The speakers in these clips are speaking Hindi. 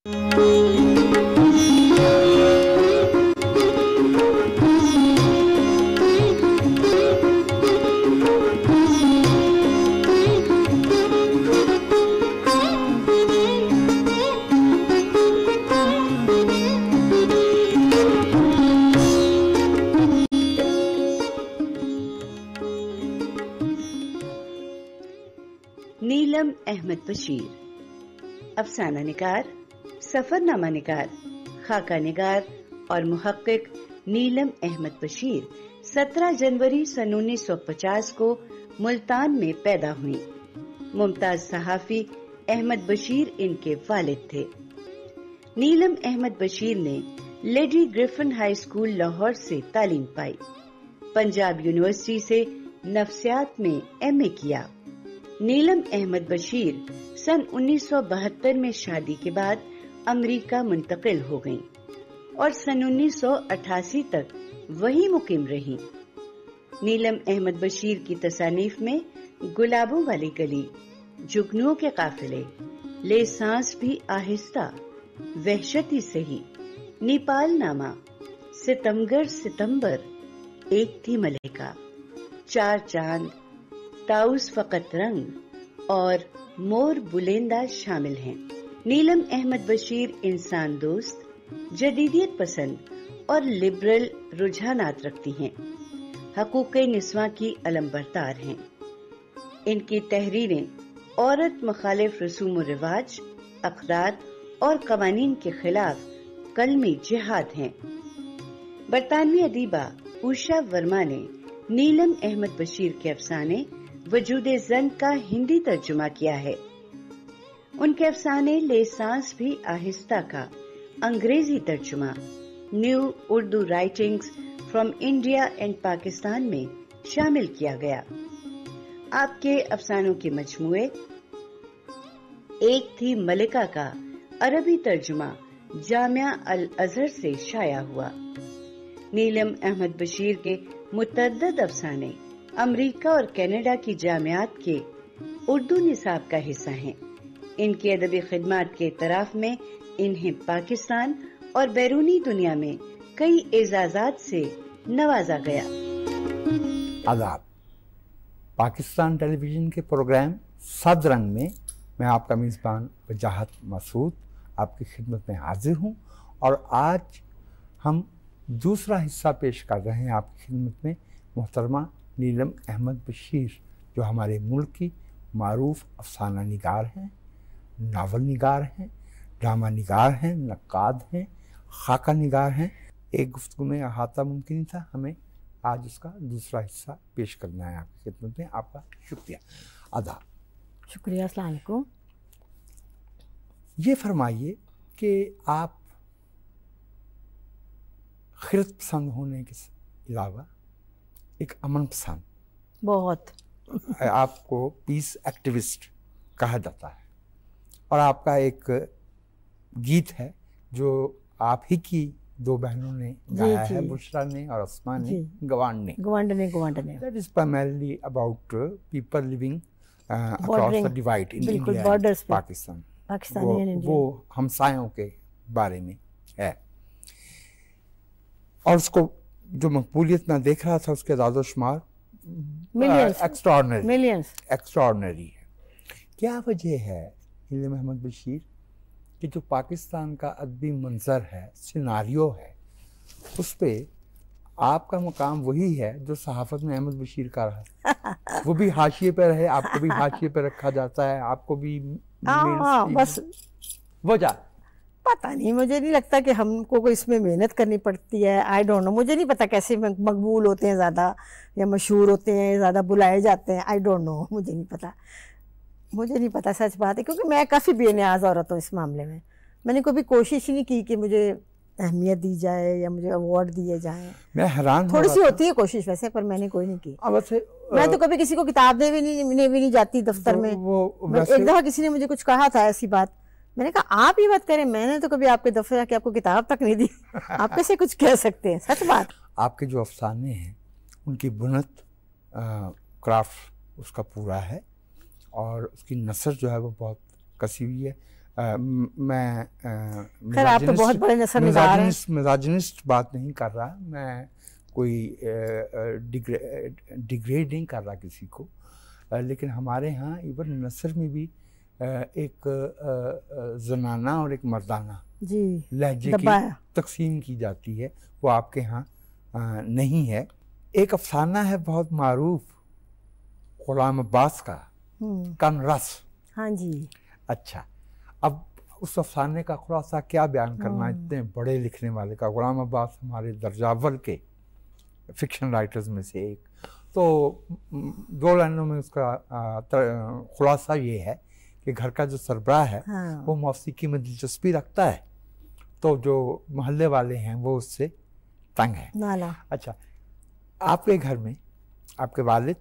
नीलम अहमद बशीर, अफसाना निगार, सफरनामा निगार, खाका निगार और मुहक्किक नीलम अहमद बशीर 17 जनवरी सन 1950 को मुल्तान में पैदा हुई। मुमताज सहाफी अहमद बशीर इनके वालिद थे। नीलम अहमद बशीर ने lady Griffin high school Lahore से तालीम पाई। पंजाब यूनिवर्सिटी से नफ्सियात में एमए किया। नीलम अहमद बशीर सन 1972 में शादी के बाद अमेरिका मुंतकिल हो गईं और सन 1988 तक वहीं मुकीम रहीं। नीलम अहमद बशीर की तसानीफ में गुलाबों वाली गली, जुगनुओं के काफिले, ले सांस भी आहिस्ता, वहशती सही, नेपाल नामा, सितमगर सितंबर, एक थी मलिका, चार चांद, ताउस फकत रंग और मोर बुलेंदा शामिल हैं। नीलम अहमद बशीर इंसान दोस्त, जदीदियत पसंद और लिबरल रुझानात रखती हैं। हकूक़े निस्वां की अलमबरदार हैं। इनकी तहरीरें औरत मुखालिफ रसूम व रिवाज, अखलाक और कवानीन के खिलाफ कलमी जिहाद हैं। बरतानवी अदीबा उषा वर्मा ने नीलम अहमद बशीर के अफसाने वजूदे जन का हिंदी तर्जुमा किया है। उनके अफसाने ले सांस भी आहिस्ता का अंग्रेजी तर्जुमा new Urdu writings from India and Pakistan में शामिल किया गया। आपके अफसानों के मजमूए एक थी मलिका का अरबी तर्जुमा जामिया अल अजहर से शाया हुआ। नीलम अहमद बशीर के मुतअद्दिद अफसाने अमेरिका और कनाडा की जामियात के उर्दू निसाब का हिस्सा हैं। इनकी अदबी खिदमात के इतराफ में इन्हें पाकिस्तान और बैरूनी दुनिया में कई एजाजात से नवाजा गया। आदाब। पाकिस्तान टेलीविजन के प्रोग्राम सदरंग में मैं आपका मेज़बान वजाहत मसूद आपकी खिदमत में हाजिर हूँ और आज हम दूसरा हिस्सा पेश कर रहे हैं आपकी खिदमत में मोहतरमा नीलम अहमद बशीर, जो हमारे मुल्क की मारूफ अफसाना निगार हैं, नावल निगार हैं, ड्रामा निगार हैं, नक्काद हैं, खाका निगार हैं। एक गुफ्तगू में अहाता मुमकिन नहीं था, हमें आज उसका दूसरा हिस्सा पेश करना है आपकी खिदमत में। आपका शुक्रिया। आदाब। शुक्रिया। अस्सलाम वालेकुम। ये फरमाइए कि आप खिरत पसंद होने के अलावा एक अमन पसंद, बहुत आपको पीस एक्टिविस्ट कहा जाता है और आपका एक गीत है जो आप ही की दो बहनों ने गाया है, बुशरा ने और अस्मा ने, गवांड ने। That is primarily about people living across the divide in India and Pakistan. वो हमसायों के बारे में है और उसको जो मकबूलियत मैं देख रहा था उसके दादो शुमार एक्स्ट्राऑर्डिनरी है। क्या वजह है नीलम अहमद बशीर कि जो पाकिस्तान का अदबी मंजर है, सिनारियो है, उस पे आपका मकाम वही है जो सहाफत में अहमद बशीर का रहा? वो भी हाशिए पे रहे, आपको भी हाशिए पे रखा जाता है, आपको भी बस वजह पता नहीं। मुझे नहीं लगता कि हमको कोई इसमें मेहनत करनी पड़ती है। आई डोंट नो, मुझे नहीं पता कैसे मकबूल होते हैं ज़्यादा या मशहूर होते हैं, ज़्यादा बुलाए जाते हैं। आई डोंट नो, मुझे नहीं पता, सच बात है, क्योंकि मैं काफ़ी बेनियाज औरत हूँ इस मामले में। मैंने कभी कोशिश ही नहीं की कि मुझे अहमियत दी जाए या मुझे अवार्ड दिए जाएं। मैं हैरान थोड़ी सी होती है कोशिश वैसे, पर मैंने कोई नहीं की। मैं तो कभी किसी को किताब दे भी नहीं जाती दफ्तर में। एक दफ़ा किसी ने मुझे कुछ कहा था ऐसी बात, मैंने कहा आप ये बात करें, मैंने तो कभी आपके दफ्तर जाके आपको किताब तक नहीं दी। आप कैसे कुछ कह सकते हैं? सच बात। आपके जो अफसाने हैं उनकी बुनत क्राफ्ट उसका पूरा है और उसकी नसर जो है वो बहुत कसी हुई है। मैं खैर आप तो बहुत बड़े नज़रनिगार हैं। मिजाजिनिस्ट बात नहीं कर रहा, मैं कोई डिग्रेड नहीं कर रहा किसी को, लेकिन हमारे यहाँ इवन नसर में भी एक जनाना और एक मर्दाना जी लहजे की तकसीम की जाती है, वो आपके यहाँ नहीं है। एक अफसाना है बहुत मारूफ गुलाम अब्बास का, कनरस। हाँ जी। अच्छा, अब उस अफसाने का खुलासा क्या बयान करना इतने बड़े लिखने वाले का। गुलाम अब्बास हमारे दर्जावल के फिक्शन राइटर्स में से एक। तो 2 लाइनों में उसका खुलासा ये है कि घर का जो सरबराह है वो मौसीकी में दिलचस्पी रखता है, तो जो मोहल्ले वाले हैं वो उससे तंग है। नाला। अच्छा, आपके घर में आपके वालिद,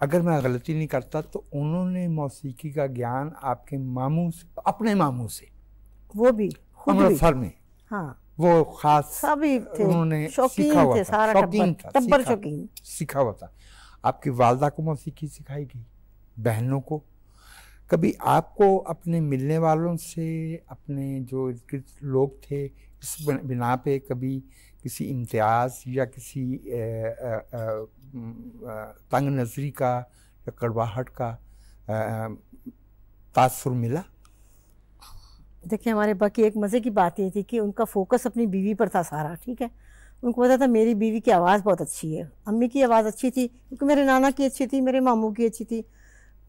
अगर मैं गलती नहीं करता तो उन्होंने मौसीकी का ज्ञान आपके मामू से, अपने मामू से, वो भी अमृतसर में, हाँ वो खास सभी थे, उन्होंने शौकीन सीखा हुआ थे, था, सारा शौकीन था, टब्बर शौकीन सीखा हुआ था। आपकी वालदा को मौसीकी सिखाई गई, बहनों को। कभी आपको अपने मिलने वालों से, अपने जो लोग थे, इस बिना पे कभी किसी इम्तियाज या किसी तंग नजरी का या कड़वाहट का तासुर मिला? देखिए, हमारे बाकी एक मज़े की बात ये थी कि उनका फोकस अपनी बीवी पर था सारा। ठीक है, उनको पता था मेरी बीवी की आवाज़ बहुत अच्छी है, अम्मी की आवाज़ अच्छी थी क्योंकि मेरे नाना की अच्छी थी, मेरे मामू की अच्छी थी,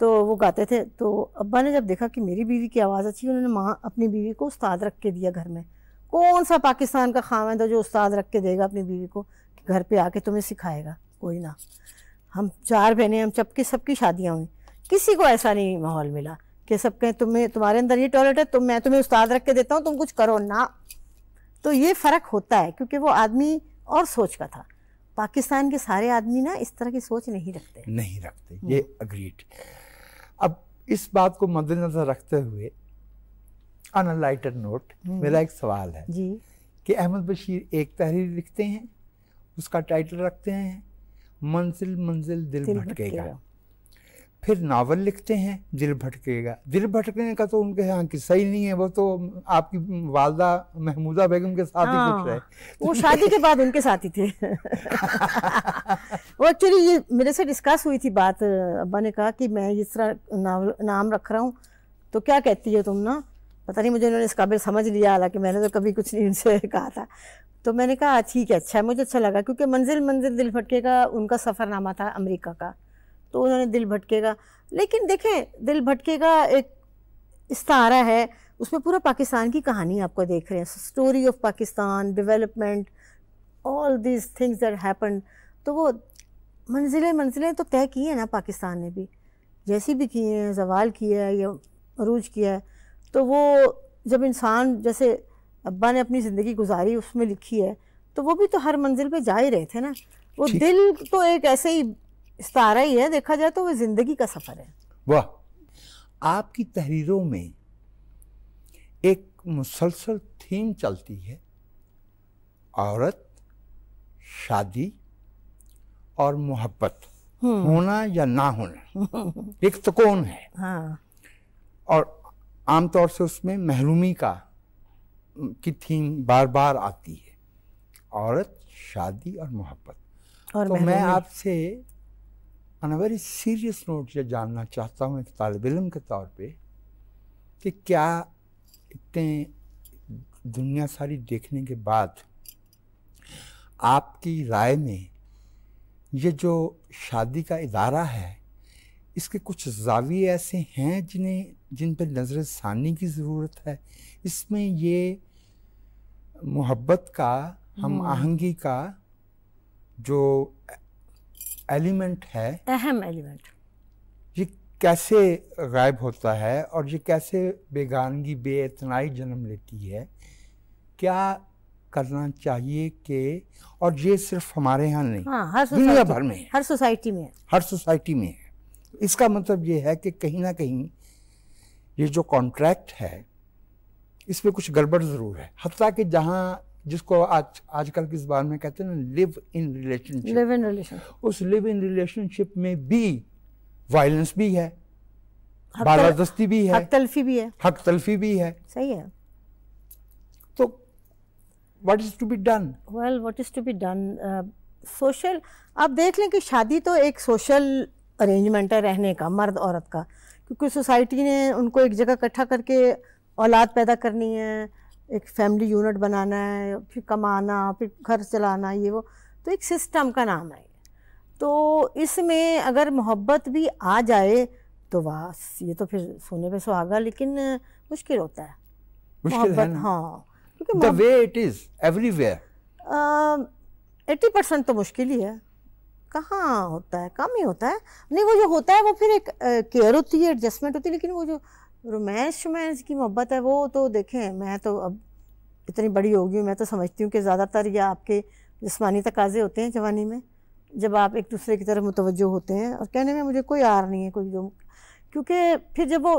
तो वो गाते थे। तो अब्बा ने जब देखा कि मेरी बीवी की आवाज़ अच्छी, उन्होंने माँ अपनी बीवी को उस्ताद रख के दिया घर में। कौन सा पाकिस्तान का खामिद है जो उस्ताद रख के देगा अपनी बीवी को कि घर पे आके तुम्हें सिखाएगा? कोई ना। हम 4 बहनें, हम सबकी शादियाँ हुई, किसी को ऐसा नहीं माहौल मिला कि सब कहें तुम्हारे अंदर ये टॉयलेट है, मैं तुम्हें उस्ताद रख के देता हूँ, तुम कुछ करो ना। तो ये फ़र्क होता है क्योंकि वो आदमी और सोच का था। पाकिस्तान के सारे आदमी ना इस तरह की सोच नहीं रखते। ये अग्रीड। अब इस बात को मद्देनजर रखते हुए ऑन अ लाइटर नोट मेरा एक सवाल है जी कि अहमद बशीर एक तहरीर लिखते हैं, उसका टाइटल रखते हैं मंजिल मंजिल दिल भटकेगा। फिर नावल लिखते हैं दिल भटकेगा। दिल भटकने का तो उनके यहाँ किस्सा ही नहीं है, वो तो आपकी वालदा महमूदा बेगम के साथ ही कुछ है। वो शादी के बाद उनके साथ ही थे। वो एक्चुअली ये मेरे से डिस्कस हुई थी बात। अब्बा ने कहा कि मैं इस तरह नाम रख रहा हूँ तो क्या कहती है तुम ना। पता नहीं मुझे उन्होंने इस काबिल समझ लिया, हालांकि मैंने तो कभी कुछ नहीं उनसे कहा था। तो मैंने कहा ठीक है, अच्छा है, मुझे अच्छा लगा क्योंकि मंजिल मंजिल दिल भटकेगा उनका सफ़रनामा था अमेरिका का, तो उन्होंने दिल भटकेगा। लेकिन देखें, दिल भटकेगा एक इस्तारा है, उसमें पूरा पाकिस्तान की कहानी आपको देख रहे हैं, story of Pakistan, development, all this things that happened. तो वो मंजिलें तो तय की है ना पाकिस्तान ने भी, जैसी भी की हैं, जवाल किया है या अरूज किया है। तो वो जब इंसान जैसे अब्बा ने अपनी ज़िंदगी गुजारी उसमें लिखी है, तो वो भी तो हर मंजिल पे जा ही रहे थे ना। वो दिल तो एक ऐसे ही इस्तारा ही है, देखा जाए तो वो ज़िंदगी का सफ़र है। वाह, आपकी तहरीरों में एक मुसलसल थीम चलती है, औरत, शादी और मोहब्बत, होना या ना होना, एक तो कौन है। हाँ। और आमतौर से उसमें महरूमी की थीम बार बार आती है, औरत, शादी और मोहब्बत। तो मैं आपसे on a very serious note ये जानना चाहता हूँ एक तालिब इल्म के तौर पे कि क्या इतने दुनिया सारी देखने के बाद आपकी राय में ये जो शादी का इदारा है, इसके कुछ ज़ाविये ऐसे हैं जिन पर नज़र सानी की ज़रूरत है? इसमें ये मोहब्बत का, हम आहंगी का जो एलिमेंट है, अहम एलिमेंट, ये कैसे गायब होता है और ये कैसे बेगानगी, बेइतनाई जन्म लेती है? क्या करना चाहिए कि, और ये सिर्फ हमारे यहाँ नहीं, हाँ, दुनिया भर में है, हर सोसाइटी में है, हर सोसाइटी में है। इसका मतलब ये है कि कहीं ना कहीं ये जो कॉन्ट्रैक्ट है इसमें कुछ गड़बड़ ज़रूर है। हत्ता कि जहाँ जिसको आजकल की ज़बान में कहते हैं ना लिव इन रिलेशनशिप, उस लिव इन रिलेशनशिप में भी वायलेंस भी है, बालादस्ती भी है, हक तलफी भी है, हक तलफी भी है। सही है। तो what is to be done? Well, what is to be done, social, आप देख लें कि शादी तो एक सोशल अरेंजमेंट है रहने का, मर्द औरत का, क्योंकि सोसाइटी ने उनको एक जगह इकट्ठा करके औलाद पैदा करनी है, एक फैमिली यूनिट बनाना है, फिर कमाना, फिर घर चलाना, ये वो, तो एक सिस्टम का नाम है। तो इसमें अगर मोहब्बत भी आ जाए तो बस ये तो फिर सोने पे सुहागा, लेकिन मुश्किल होता है मुश्किल है ना? हाँ, क्योंकि the way it is everywhere 80% तो मुश्किल ही है, कहाँ होता है, कम ही होता है। नहीं, वो जो होता है वो फिर एक केयर होती है, एडजस्टमेंट होती है, लेकिन वो जो रोमांस की मोहब्बत है वो तो देखें, मैं तो अब इतनी बड़ी हो गई हूँ, मैं तो समझती हूँ कि ज़्यादातर या आपके जिस्मानी तकाजे होते हैं जवानी में, जब आप एक दूसरे की तरफ मुतवज्जो होते हैं, और कहने में मुझे कोई आर नहीं है कोई जो, क्योंकि फिर जब वो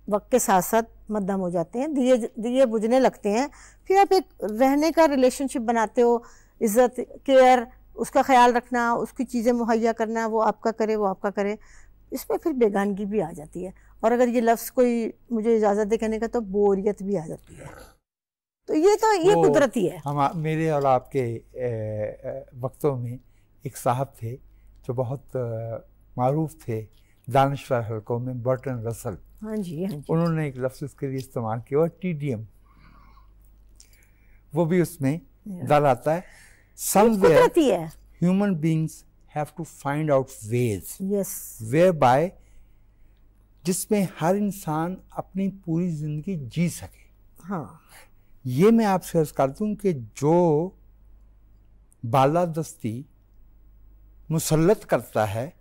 वक्त के साथ साथ मद्दम हो जाते हैं, दिए बुझने लगते हैं, फिर आप एक रहने का रिलेशनशिप बनाते हो, इज़्ज़त, केयर, उसका ख्याल रखना, उसकी चीज़ें मुहैया करना, वो आपका करे वो आपका करे, इसमें फिर बेगानगी भी आ जाती है, और अगर ये लफ्ज़ कोई मुझे इजाज़त दे कहने का तो बोरियत भी आ जाती है। तो ये कुदरती है। हम मेरे और आपके वक्तों में एक साहब थे जो बहुत मारूफ थे दानिश्वर हलकों में, बर्टन रसल। हाँ जी, हाँ जी। उन्होंने एक लफ्ज़ उसके लिए इस्तेमाल किया और TDM, वो भी उसमें दल आता है। Somewhere human beings have to find out ways, yes, whereby जिसमें हर इंसान अपनी पूरी जिंदगी जी सके। हाँ, ये मैं आपसे अर्ज कर दूं कि जो बालादस्ती मुसल्लत करता है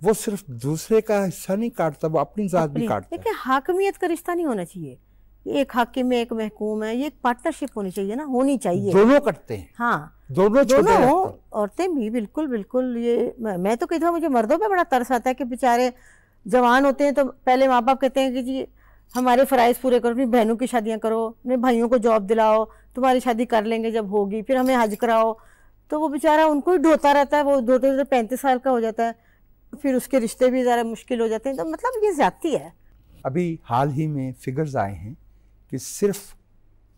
वो सिर्फ दूसरे का हिस्सा नहीं काटता, वो अपनी जात भी काटता है। हाकमियत का रिश्ता नहीं होना चाहिए, एक हाकिम एक महकूम है, ये एक पार्टनरशिप होनी चाहिए ना, होनी चाहिए। दोनों करते हैं, हाँ, दोनों औरतें भी, बिल्कुल बिल्कुल। ये मैं तो कहती हूँ, मुझे मर्दों पे बड़ा तरस आता है कि बेचारे जवान होते हैं तो पहले माँ बाप कहते हैं कि जी हमारे फ़राइज़ पूरे करो, अपनी बहनों की शादियाँ करो, अपने भाइयों को जॉब दिलाओ, तुम्हारी शादी कर लेंगे जब होगी, फिर हमें हज कराओ। तो वो बेचारा उनको ही ढोता रहता है, वो ढोते ढोते 35 साल का हो जाता है, फिर उसके रिश्ते भी ज़रा मुश्किल हो जाते हैं। तो मतलब ये ज़्यादती है। अभी हाल ही में फिगर्स आए हैं कि सिर्फ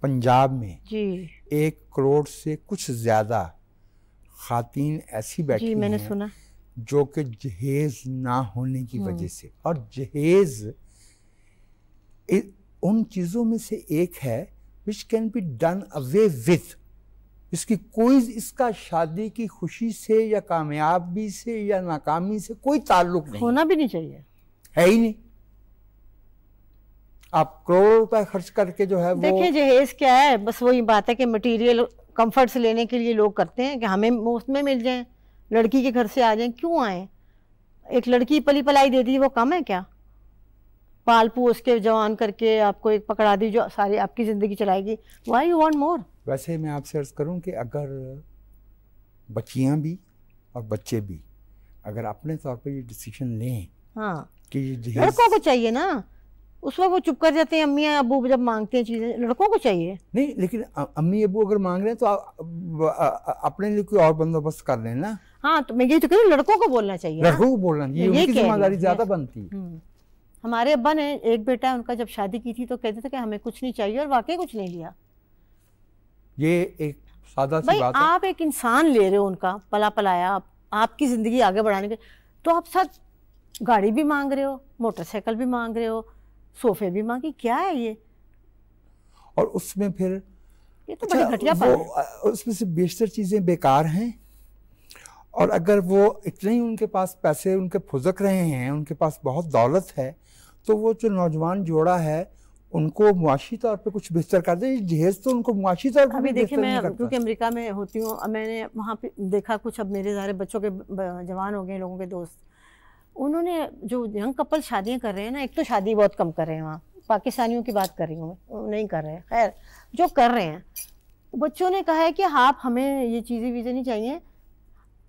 पंजाब में जी 1 करोड़ से कुछ ज़्यादा ख़ातीन ऐसी बैठी जी, मैंने हैं सुना, जो कि जहेज ना होने की वजह से, और जहेज उन चीज़ों में से एक है which can be done away with, इसकी कोई, इसका शादी की खुशी से या कामयाबी से या नाकामी से कोई ताल्लुक नहीं, होना भी नहीं चाहिए, है ही नहीं। आप करोड़ों रुपए खर्च करके जो है वो, देखिए जहेज क्या है, बस वही बात है कि मटेरियल कंफर्ट्स लेने के लिए लोग करते हैं कि हमें मुफ्त में मिल जाएं, लड़की के घर से आ जाएं। क्यों आए? एक लड़की पली पलाई दे दी, वो कम है क्या? पाल पोस के जवान करके आपको एक पकड़ा दी जो सारी आपकी ज़िंदगी चलाएगी। Why you want more? वैसे मैं आपसे अर्ज करूं कि अगर बच्चियां भी और बच्चे भी अगर अपने तौर पे ये डिसीजन लें, हाँ, कि ये जहेज, लड़कों को चाहिए ना, उस वक्त वो चुप कर जाते हैं, अम्मी अबू जब मांगते हैं चीज़ें, लड़कों को चाहिए नहीं, लेकिन अम्मी अबू अगर मांग रहे हैं तो अपने लिए कोई और बंदोबस्त कर लें ना। हाँ, तो मैं यही तो कह रही हूँ, लड़कों को बोलना चाहिए, लड़कों को बोलना, ये उनकी जिम्मेदारी ज़्यादा बनती है। हमारे अब्बा ने एक बेटा है उनका, जब शादी की थी तो कहते थे कि हमें कुछ नहीं चाहिए, और वाकई कुछ नहीं लिया। ये एक सादा सी भाई बात है। आप एक इंसान ले रहे हो, उनका पला पलाया, आपकी ज़िंदगी आगे बढ़ाने के, तो आप साथ गाड़ी भी मांग रहे हो, मोटरसाइकिल भी मांग रहे हो, सोफे भी मांगी, क्या है ये? और उसमें फिर ये तो बड़ी घटिया बात है। उसमें से बेशतर चीज़ें बेकार हैं, और अगर वो इतने ही उनके पास पैसे उनके फुजक रहे हैं, उनके पास बहुत दौलत है, तो वो जो नौजवान जोड़ा है उनको मुआशी तौर पे कुछ बेहतर कर दे। जहेज तो उनको मुआशी तौर पे अभी देखिए, मैं नहीं क्योंकि अमेरिका में होती हूँ, मैंने वहाँ पे देखा कुछ, अब मेरे सारे बच्चों के जवान हो गए, लोगों के दोस्त, उन्होंने जो यंग कपल शादियाँ कर रहे हैं ना, एक तो शादी बहुत कम कर रहे हैं वहाँ, पाकिस्तानियों की बात कर रही हूँ मैं, नहीं कर रहे हैं, खैर जो कर रहे हैं, बच्चों ने कहा है कि आप हमें ये चीज़ें वीज़ें नहीं चाहिए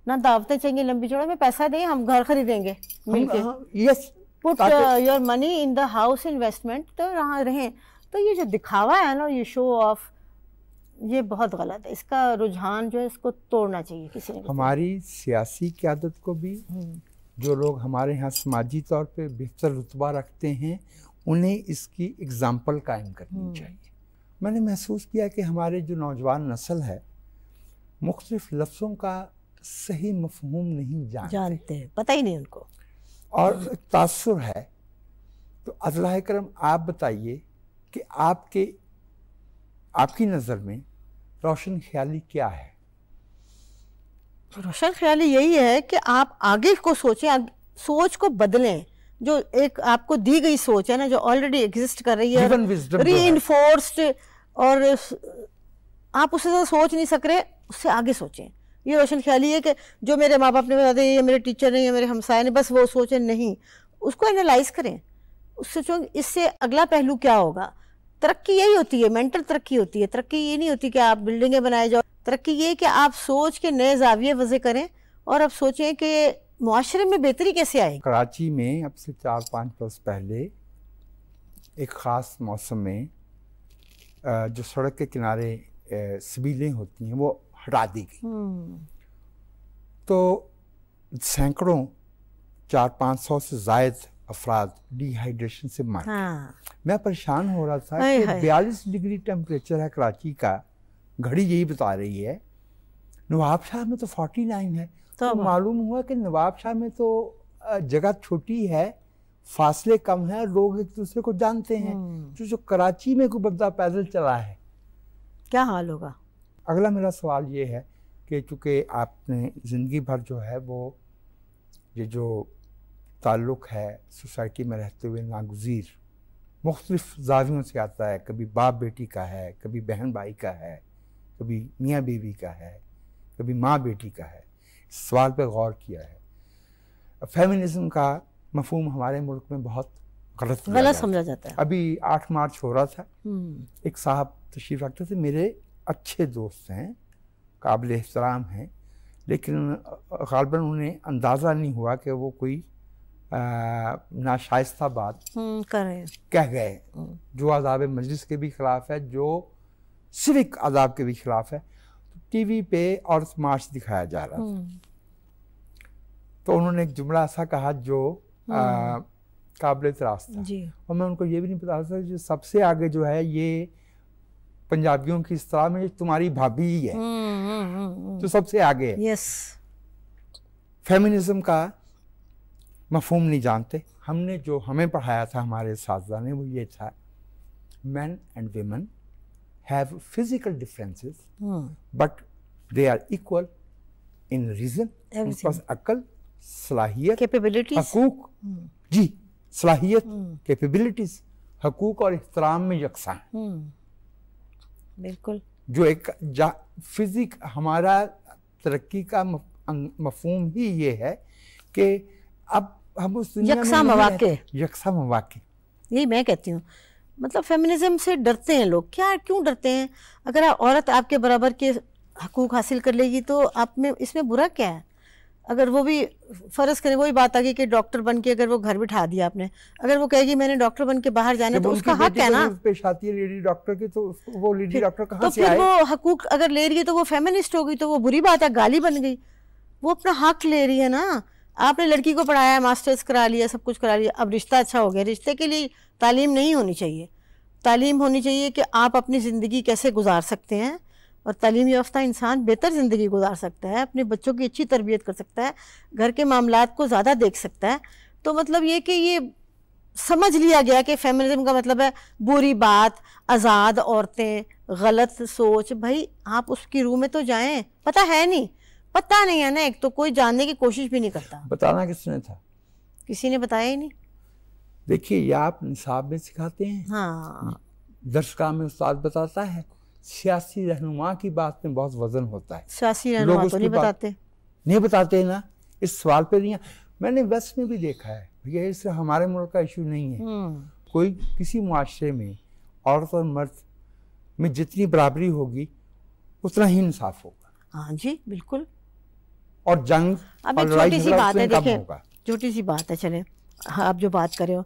ना, दावतें चाहिए लंबी चौड़ा, में पैसा दें, हम घर खरीदेंगे मिलके, yes, put your money in the house investment, तो यहाँ रहें। तो ये जो दिखावा है ना, ये शो ऑफ, ये बहुत गलत है। इसका रुझान जो है इसको तोड़ना चाहिए किसी ने। हमारी सियासी क़यादत को भी जो लोग हमारे यहाँ समाजी तौर पे बेहतर रुतबा रखते हैं उन्हें इसकी एग्जाम्पल कायम करनी चाहिए। मैंने महसूस किया कि हमारे जो नौजवान नस्ल है मुख्तलिफ लफ्ज़ों का सही मफहूम नहीं जानते हैं, पता ही नहीं उनको, और तासुर है। तो अज़ला करम आप बताइए कि आपकी नज़र में रोशन ख्याली क्या है? रोशन ख्याली यही है कि आप आगे को सोचें, सोच को बदलें। जो एक आपको दी गई सोच है ना, जो ऑलरेडी एग्जिस्ट कर रही है, रीइंफोर्स्ड, और आप उससे ज़्यादा सोच नहीं सक रहे, उससे आगे सोचें। ये रोशन ख्याली है कि जो मेरे माँ बाप ने बता दिया, ये मेरे टीचर ने, ये मेरे हमसाए ने, बस वो सोचें नहीं, उसको एनालाइज करें, उससे सोचें इससे अगला पहलू क्या होगा। तरक्की यही होती है, मेंटल तरक्की होती है। तरक्की ये नहीं होती कि आप बिल्डिंगें बनाए जाओ, तरक्की ये कि आप सोच के नए जाविये वज़े करें और अब सोचें कि मुआशरे में बेहतरी कैसे आएगी। कराची में अब से 4-5 बरस पहले एक ख़ास मौसम में जो सड़क के किनारे सबीलें होती हैं वो हटा दी गई, तो सैकड़ों 400-500 से ज़ायद अफराद डिहाइड्रेशन से मारे। मैं परेशान हो रहा था कि 42 डिग्री टेम्परेचर है कराची का, घड़ी यही बता रही है। नवाबशाह में तो 49 है। तो मालूम हुआ कि नवाबशाह में तो जगह छोटी है, फासले कम है, लोग एक दूसरे को जानते हैं। जो कराची में कोई बंदा पैदल चला है, क्या हाल होगा? अगला मेरा सवाल ये है कि चूँकि आपने ज़िंदगी भर जो है वो ये जो ताल्लुक़ है सोसाइटी में रहते हुए नागुज़ीर मुख्तलिफ ज़ावियों से आता है, कभी बाप बेटी का है, कभी बहन भाई का है, कभी मियाँ बीवी का है, कभी माँ बेटी का है, इस सवाल पर गौर किया है। फेमिनिज़म का मफहूम हमारे मुल्क में बहुत गलत समझा जाता है। अभी 8 मार्च हो रहा था, एक साहब तशरीफ़ रखते थे, मेरे अच्छे दोस्त हैं, काबिल एहतराम हैं, लेकिन ग़ालिबन उन्हें अंदाज़ा नहीं हुआ कि वो कोई नाशाइस्ता बात कह गए जो आदाब मजलिस के भी ख़िलाफ़ है, जो सिविक आदाब के भी ख़िलाफ़ है। तो टीवी पे औरत मार्च दिखाया जा रहा था, तो उन्होंने एक जुमला ऐसा कहा जो काबिल एतराज़ था, और मैं उनको ये भी नहीं बता सकता जो सबसे आगे जो है ये पंजाबियों की इस्तिलाह में तुम्हारी भाभी ही है, जो सबसे आगे है। फेमिनिज़म का मफहूम नहीं जानते। हमने जो हमें पढ़ाया था हमारे असातिज़ा ने वो ये था, men and women have physical differences but they are equal in reason, उनके पास अक्ल, सलाहियत, कैपेबिलिटीज, हकूक, जी सलाहियत, कैपेबिलिटीज, हकूक और इहतराम में यकसा है। बिल्कुल। जो एक फिजिक हमारा तरक्की का मफहूम ही ये है कि अब हम उस दुनिया में यकसा मौक़े, यही मैं कहती हूँ। मतलब फेमिनिज्म से डरते हैं लोग, क्या क्यों डरते हैं? अगर औरत आपके बराबर के हकूक हासिल कर लेगी तो आप में इसमें बुरा क्या है? अगर वो भी फ़र्ज़ करें, वही बात आ गई कि डॉक्टर बन के अगर वो घर बिठा दिया आपने, अगर वो कहेगी मैंने डॉक्टर बन के बाहर जाना, तो उसका हक है ना। पेश आती है लेडी डॉक्टर की, तो वो लेडी डॉक्टर कहाँ से आए? तो फिर वो हकूक अगर ले रही है तो वो फेमिनिस्ट होगी, तो वो बुरी बात है, गाली बन गई। वो अपना हक ले रही है ना। आपने लड़की को पढ़ाया, मास्टर्स करा लिया, सब कुछ करा लिया, अब रिश्ता अच्छा हो गया। रिश्ते के लिए तालीम नहीं होनी चाहिए, तालीम होनी चाहिए कि आप अपनी ज़िंदगी कैसे गुजार सकते हैं, और तालीम याफ्ता इंसान बेहतर ज़िंदगी गुजार सकता है, अपने बच्चों की अच्छी तरबियत कर सकता है, घर के मामलात को ज़्यादा देख सकता है। तो मतलब ये कि ये समझ लिया गया कि फेमिनिज्म का मतलब है बुरी बात, आज़ाद औरतें, गलत सोच। भाई आप उसकी रूह में तो जाएं, पता है नहीं, पता नहीं है ना, एक तो कोई जानने की कोशिश भी नहीं करता। बताना किसने था? किसी ने बताया ही नहीं। देखिए, या आप निसाब में सिखाते हैं, हाँ, दर्शगाह में उस्ताद बताता है, सियासी रहनुमा की बात में बहुत वजन होता है। सियासी रहनुमा तो नहीं बताते ना, इस सवाल पे नहीं। मैंने वेस्ट में भी देखा है भैया, इससे हमारे मुल्क का इशू नहीं है। कोई किसी मुआशरे में औरत और मर्द में जितनी बराबरी होगी उतना ही इंसाफ होगा। हाँ जी, बिल्कुल। और जंग अब एक छोटी सी बात है, देखें छोटी सी बात है, चले आप जो बात कर रहे हो,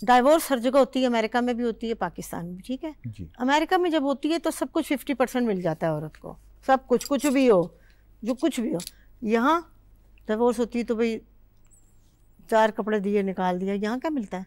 डाइवोर्स हर जगह होती है, अमेरिका में भी होती है, पाकिस्तान में भी, ठीक है जी। अमेरिका में जब होती है तो सब कुछ 50% मिल जाता है औरत को, सब कुछ, कुछ भी हो, जो कुछ भी हो। यहाँ डाइवोर्स होती है तो भाई 4 कपड़े दिए निकाल दिया, यहाँ क्या मिलता है?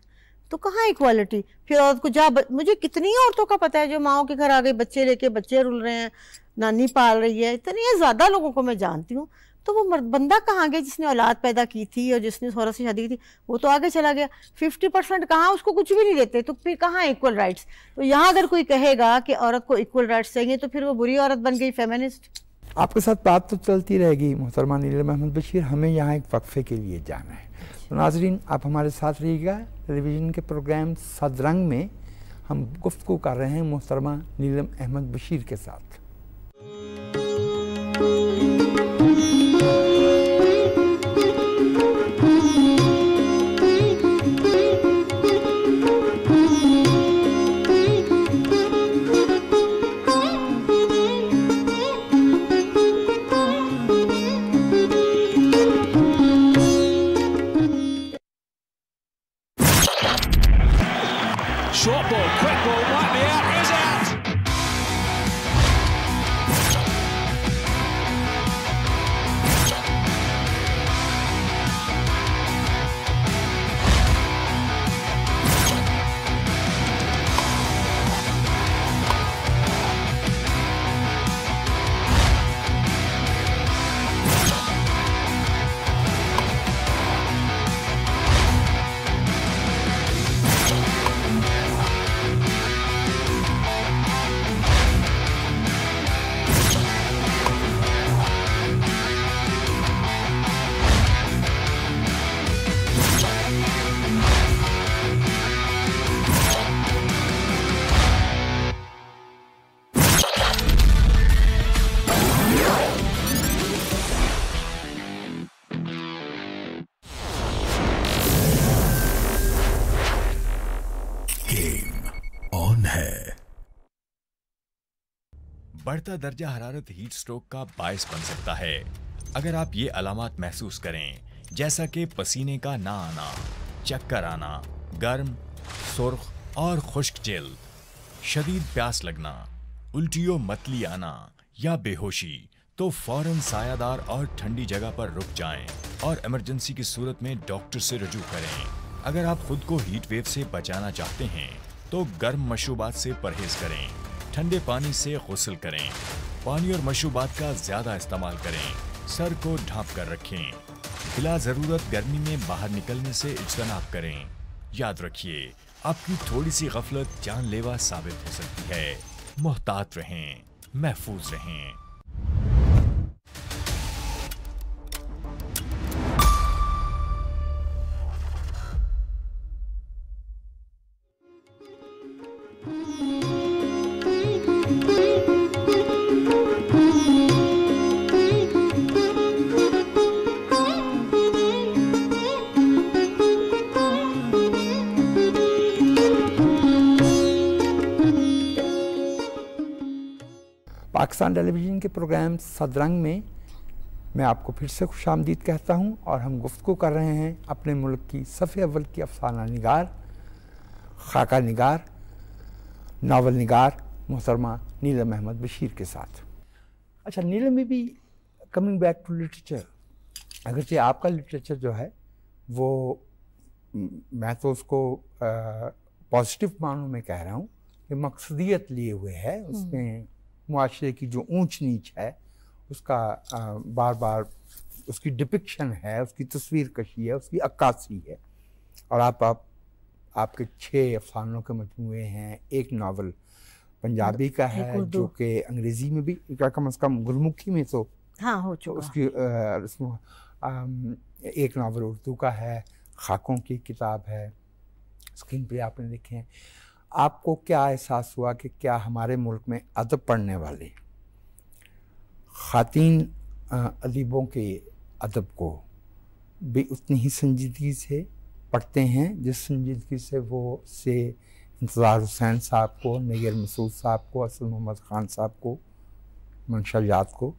तो कहाँ इक्वालिटी? फिर औरत को जा मुझे कितनी औरतों का पता है जो माओ के घर आ गई, बच्चे लेके, बच्चे रुल रहे हैं, नानी पाल रही है, इतने ज़्यादा लोगों को मैं जानती हूँ। तो वो बंदा कहाँ गया जिसने औलाद पैदा की थी और जिसने औरत से शादी की थी? वो तो आगे चला गया। 50% कहाँ, उसको कुछ भी नहीं देते, तो फिर कहाँ इक्वल राइट्स? तो यहाँ अगर कोई कहेगा कि औरत को इक्वल राइट्स चाहिए तो फिर वो बुरी औरत बन गई, फेमिनिस्ट। आपके साथ बात तो चलती रहेगी मोहतरमा नीलम अहमद बशीर, हमें यहाँ एक वक्फे के लिए जाना है। तो नाजरीन, आप हमारे साथ रहिएगा। टेलीविज़न के प्रोग्राम सदरंग में हम गुफ्तगू कर रहे हैं मोहतरमा नीलम अहमद बशीर के साथ। Short ball, quick ball, might be out, is out! बढ़ता दर्जा हरारत हीट स्ट्रोक का बायस बन सकता है। अगर आप ये अलामात महसूस करें, जैसा कि पसीने का ना आना, चक्कर आना, गर्म, सुर्ख और खुश्क जल्द, शदीद प्यास लगना, उल्टियों मतली आना या बेहोशी, तो फौरन सायादार और ठंडी जगह पर रुक जाएं और इमरजेंसी की सूरत में डॉक्टर से रजू करें। अगर आप खुद को हीट वेव से बचाना चाहते हैं तो गर्म मशरूबात से परहेज करें, ठंडे पानी से गुस्ल करें, पानी और मशरूबात का ज्यादा इस्तेमाल करें, सर को ढांप कर रखें, बिला जरूरत गर्मी में बाहर निकलने से इज्तनाब करें। याद रखिए, आपकी थोड़ी सी गफलत जानलेवा साबित हो सकती है। मुहतात रहें, महफूज रहें। पाकिस्तान टेलीविज़न के प्रोग्राम सदरंग में मैं आपको फिर से खुशामदीद कहता हूं और हम गुफ्तगू कर रहे हैं अपने मुल्क की सफ़े अव्वल की अफसाना निगार, खाका निगार, नावल निगार मोहतरमा नीलम अहमद बशीर के साथ। अच्छा नीलम, में भी कमिंग बैक टू लिटरेचर, अगरचे आपका लिटरेचर जो है वो मैं तो उसको पॉजिटिव मानों में कह रहा हूँ कि मकसदियत लिए हुए है। उसमें मुआशरे की जो ऊंच नीच है उसका बार बार उसकी डिपिक्शन है, उसकी तस्वीर कशी है, उसकी अक्कासी है। और आपके 6 अफसानों के मजमूए हैं, एक नावल पंजाबी का है जो कि अंग्रेज़ी में भी कम से कम गुरमुखी में तो हाँ हो चुका, उसकी एक नावल उर्दू का है, खाकों की किताब है, स्क्रीन पे आपने लिखे हैं। आपको क्या एहसास हुआ कि क्या हमारे मुल्क में अदब पढ़ने वाले ख़ातीन अदीबों के अदब को भी उतनी ही संजीदगी से पढ़ते हैं जिस संजीदगी से वो इंतज़ार हुसैन साहब को, नैयर मसूद साहब को, असल मोहम्मद ख़ान साहब को, मंशा जात को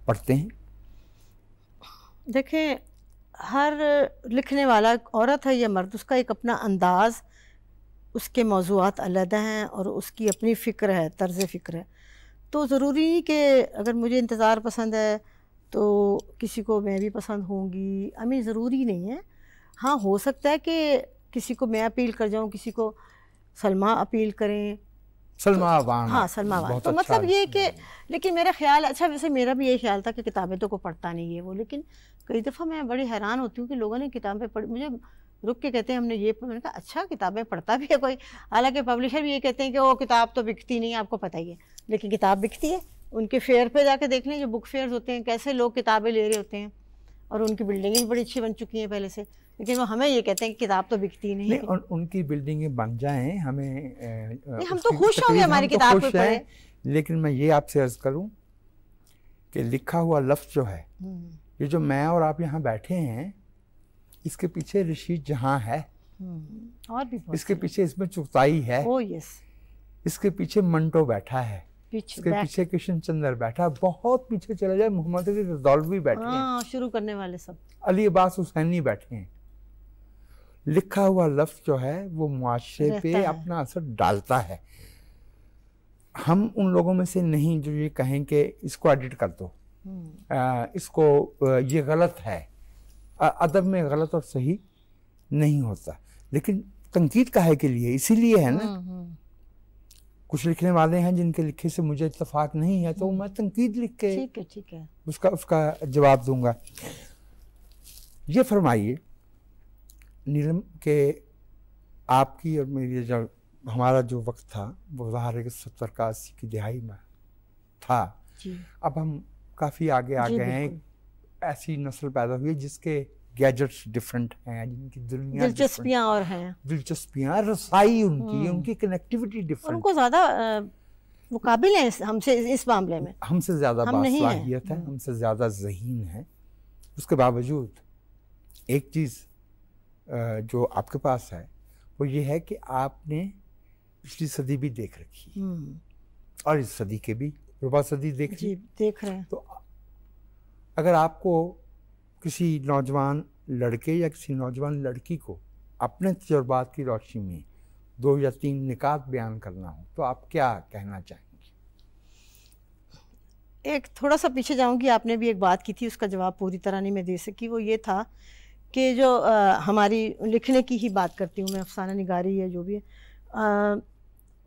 पढ़ते हैं? देखें, हर लिखने वाला औरत है या मर्द, उसका एक अपना अंदाज़, उसके मौज़ूआत अलग हैं और उसकी अपनी फ़िक्र है, तर्ज़ फ़िक्र है। तो ज़रूरी नहीं कि अगर मुझे इंतज़ार पसंद है तो किसी को मैं भी पसंद होंगी, ज़रूरी नहीं है। हाँ, हो सकता है कि किसी को मैं अपील कर जाऊँ, किसी को सलमा अपील करें, सलमा अवान। हाँ सलमा अवान। तो अच्छा मतलब ये कि लेकिन मेरा ख्याल, अच्छा वैसे मेरा भी यही ख्याल था कि किताबें तो को पढ़ता नहीं है वो, लेकिन कई दफ़ा मैं बड़ी हैरान होती हूँ कि लोगों ने किताबें पढ़ी, मुझे रुक के कहते हैं हमने ये मैंने कहा अच्छा किताबें पढ़ता भी है कोई, हालांकि पब्लिशर भी ये कहते हैं कि वो किताब तो बिकती नहीं, आपको पता ही है, लेकिन किताब बिकती है। उनके फेयर पे जाके देख लें, जो बुक फेयर्स होते हैं, कैसे लोग किताबें ले रहे होते हैं, और उनकी बिल्डिंगें भी बड़ी अच्छी बन चुकी हैं पहले से, लेकिन वो हमें ये कहते हैं कि किताब तो बिकती नहीं है। उनकी बिल्डिंगें बन जाएं, हमें हम तो खुश होंगे हमारी किताब को पढ़े। लेकिन मैं ये आपसे अर्ज करूं कि लिखा हुआ लफ्ज़ जो है, ये जो मैं और आप यहाँ बैठे हैं, इसके पीछे रशीद जहां है, और भी इसके पीछे इसमें चुगताई है, इसके पीछे मंटो बैठा है, इसके पीछे किशन चंद्र बैठा, बहुत पीछे चले जाए मोहम्मद अली रज़ौलवी बैठे हैं, शुरू करने वाले सब, अली अब्बास हुसैनी बैठे हैं। लिखा हुआ लफ्ज़ जो है वो मुआशरे पे अपना असर डालता है। हम उन लोगों में से नहीं जो ये कहें कि इसको एडिट कर दो, इसको ये गलत है। अदब में गलत और सही नहीं होता, लेकिन तनकीद काहे के लिए, इसीलिए है ना। कुछ लिखने वाले हैं जिनके लिखे से मुझे इत्तेफाक नहीं है, तो मैं तनकीद लिख के ठीक है उसका जवाब दूंगा। ये फरमाइए नीलम के आपकी और मेरी जो हमारा जो वक्त था वो ज़ाहिर है 70 का 80 की दिहाई में था जी। अब हम काफ़ी आगे आ गए हैं, ऐसी नस्ल पैदा हुई है जिसके गैजेट्स डिफरेंट हैं, जिनकी दुनिया दिलचस्पियाँ और हैं, दिलचस्पियाँ, रसाई उनकी कनेक्टिविटी डिफरेंट, उनको ज़्यादा वो काबिल हैं हमसे इस मामले में, हमसे ज़्यादा बासलाहियत है, हमसे ज़्यादा ज़हीन है। उसके बावजूद एक चीज़ जो आपके पास है वो ये है कि आपने पिछली सदी भी देख रखी और इस सदी के भी रुबा सदी देख रहे हैं। तो अगर आपको किसी नौजवान लड़के या किसी नौजवान लड़की को अपने तजुर्बात की रोशनी में 2 या 3 निकात बयान करना हो तो आप क्या कहना चाहेंगी? एक थोड़ा सा पीछे जाऊंगी, आपने भी एक बात की थी, उसका जवाब पूरी तरह नहीं मैं दे सकी। वो ये था कि जो हमारी लिखने की ही बात करती हूँ मैं, अफसाना निगारी है जो भी है,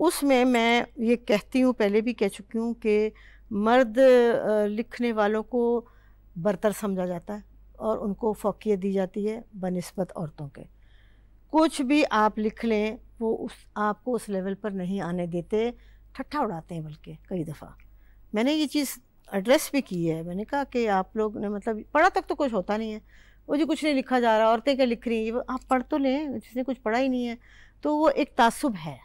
उसमें मैं ये कहती हूँ, पहले भी कह चुकी हूँ कि मर्द लिखने वालों को बरतर समझा जाता है और उनको फ़ौक़ियत दी जाती है बनिस्बत औरतों के। कुछ भी आप लिख लें वो आपको उस लेवल पर नहीं आने देते, ठट्ठा उड़ाते हैं। बल्कि कई दफ़ा मैंने ये चीज़ एड्रेस भी की है, मैंने कहा कि आप लोग ने मतलब पढ़ा तक तो कुछ होता नहीं है, वो जी कुछ नहीं लिखा जा रहा, औरतें क्या लिख रही हैं, आप पढ़ तो लें, जिसने कुछ पढ़ा ही नहीं है। तो वो एक तासुब है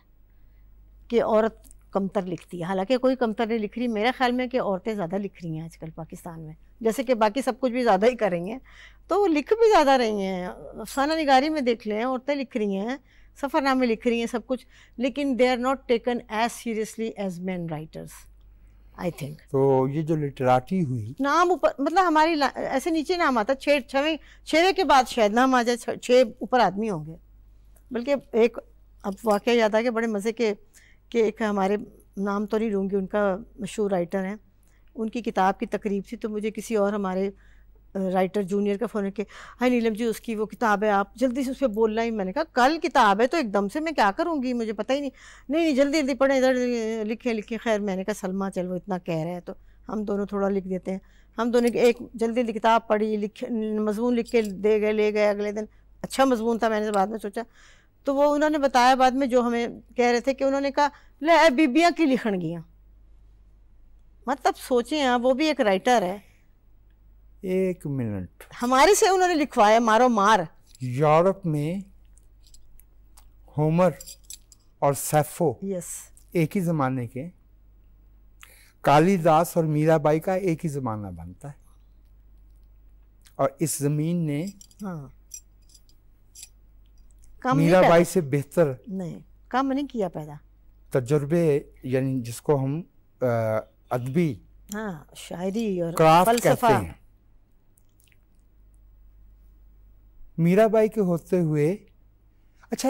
कि औरत कमतर लिखती है, हालांकि कोई कमतर नहीं लिख रही। मेरे ख्याल में कि औरतें ज़्यादा लिख रही हैं आजकल पाकिस्तान में, जैसे कि बाकी सब कुछ भी ज़्यादा ही कर रही हैं, तो वो लिख भी ज़्यादा रही हैं। अफसाना निगारी में देख लें, औरतें लिख रही हैं, सफ़रनामे लिख रही हैं, सब कुछ, लेकिन they are not taken as seriously as man writers, I think. तो ये जो लिटरेटी हुई, नाम ऊपर मतलब हमारी ऐसे नीचे नाम आता, 6वें के बाद शायद नाम आ जाए, 6 ऊपर आदमी होंगे। बल्कि एक अब वाक़या याद आ गया बड़े मज़े के कि एक हमारे, नाम तो नहीं लूँगी, उनका मशहूर राइटर हैं, उनकी किताब की तकरीब थी, तो मुझे किसी और हमारे राइटर जूनियर का फ़ोन के, हाय नीलम जी उसकी वो किताब है, आप जल्दी से उस पर बोलना ही। मैंने कहा कल किताब है तो एकदम से मैं क्या करूँगी, मुझे पता ही नहीं। नहीं जल्दी जल्दी पढ़ें, इधर लिखें। खैर मैंने कहा सलमा चल वो इतना कह रहे हैं तो हम दोनों थोड़ा लिख देते हैं। हम दोनों एक जल्दी जल्दी किताब पढ़ी, मजमून लिख के दे गए, ले गए। अगले दिन अच्छा मजमून था, मैंने बाद में सोचा, तो वो उन्होंने बताया बाद में जो हमें कह रहे थे कि उन्होंने कहा ले बीबियाँ की लिखण गियाँ। मतलब सोचें आप, वो भी एक राइटर है। 1 मिनट, हमारे से उन्होंने लिखवाया मारो मार। यूरोप में होमर और सैफो एक ही ज़माने के, कालिदास और मीराबाई का एक ही ज़माना बनता है, और इस ज़मीन ने मीराबाई से बेहतर नहीं काम नहीं किया पैदा। तजुर्बे यानी जिसको हम अदबी शायरी और क्राफ्ट कहते हैं, मीराबाई के होते हुए। अच्छा,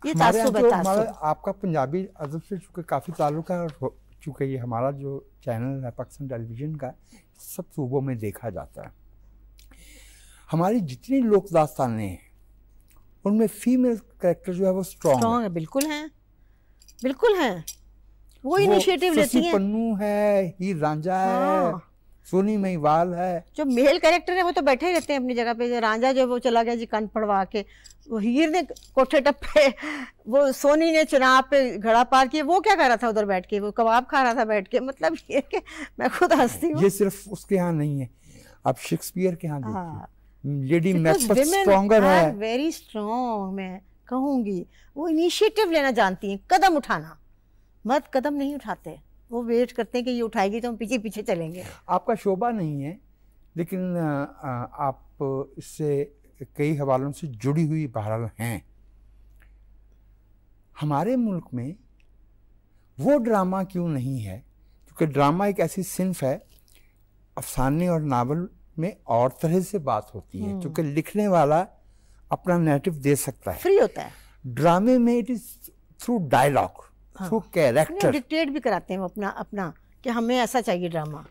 ये हमारा आपका पंजाबी अदब से चूँकि काफ़ी ताल्लुक है, और चूँकि ये हमारा जो चैनल है पाकिस्तान टेलीविज़न का, सब सूबों में देखा जाता है। हमारी जितनी लोक दास्तानें हैं उनमें फीमेल कैरेक्टर जो है वो स्ट्रॉन्ग है। बिल्कुल हैं, बिल्कुल हैं। वो इनिशिएटिव लेती हैं। पन्नू है, हीर रांझा है, सोनी महिवाल है। जो मेल कैरेक्टर है वो तो बैठे ही रहते हैं अपनी जगह पे। रांझा जो वो चला गया जी कान पड़वा के, वो हीर ने कोठे टप्पे, वो सोनी ने चुनाव पे घड़ा पार किया, वो क्या कर रहा था उधर बैठ के, वो कबाब खा रहा था बैठ के। मतलब ये कि मैं खुद हंसती हूँ। ये सिर्फ उसके यहाँ नहीं है, आप शेक्सपियर के यहाँ देखिए, लेडी मैकबेथ स्ट्रॉन्गर है, वेरी स्ट्रॉन्ग। मैं कहूँगी वो इनिशिएटिव लेना जानती हैं, कदम उठाना। मर्द कदम नहीं उठाते, वो वेट करते हैं कि ये उठाएगी तो हम पीछे पीछे चलेंगे। आपका शोभा नहीं है, लेकिन आप इससे कई हवालों से जुड़ी हुई बहरहाल हैं। हमारे मुल्क में वो ड्रामा क्यों नहीं है? क्योंकि ड्रामा एक ऐसी सिंफ है, अफसाने और नावल में और तरह से बात होती है, क्योंकि लिखने वाला अपना नैरेटिव दे सकता है, फ्री होता है। ड्रामे में it is through dialogue, through character. Dictate भी कराते हैं वो अपना कि हमें ऐसा चाहिए ड्रामा।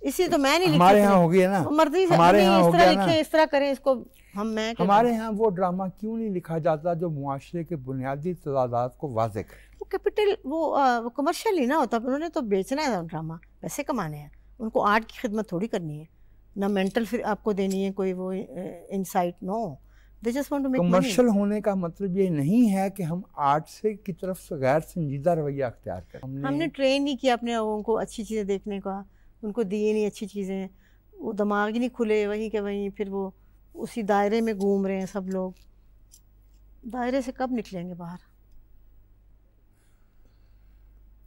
इसी तो मैं नहीं लिखती। हमारे यहाँ हो गया ना, मर्जी से हमारे यहाँ हो गया ना, इस तरह करें इसको। हमारे यहाँ वो ड्रामा क्यों नहीं लिखा जाता जो मुआशरे के बुनियादी तज़ादात को वाज़ेह करे? वो कैपिटल, वो कमर्शियल ही ना होता। उन्होंने तो बेचना है ड्रामा, पैसे कमाने हैं। उनको आर्ट की खिदमत थोड़ी करनी है, ना मेंटल फिर आपको देनी है कोई वो insight. No, they just want to make money. Commercial होने का मतलब ये नहीं है कि हम आर्ट से की तरफ से गैर संजीदा रवैया अख्तियार करें। हमने ट्रेन नहीं किया अपने लोगों को अच्छी चीज़ें देखने का, उनको दिए नहीं अच्छी चीज़ें, वो दिमाग ही नहीं खुले, वहीं के वहीं फिर वो उसी दायरे में घूम रहे हैं सब लोग। दायरे से कब निकलेंगे बाहर?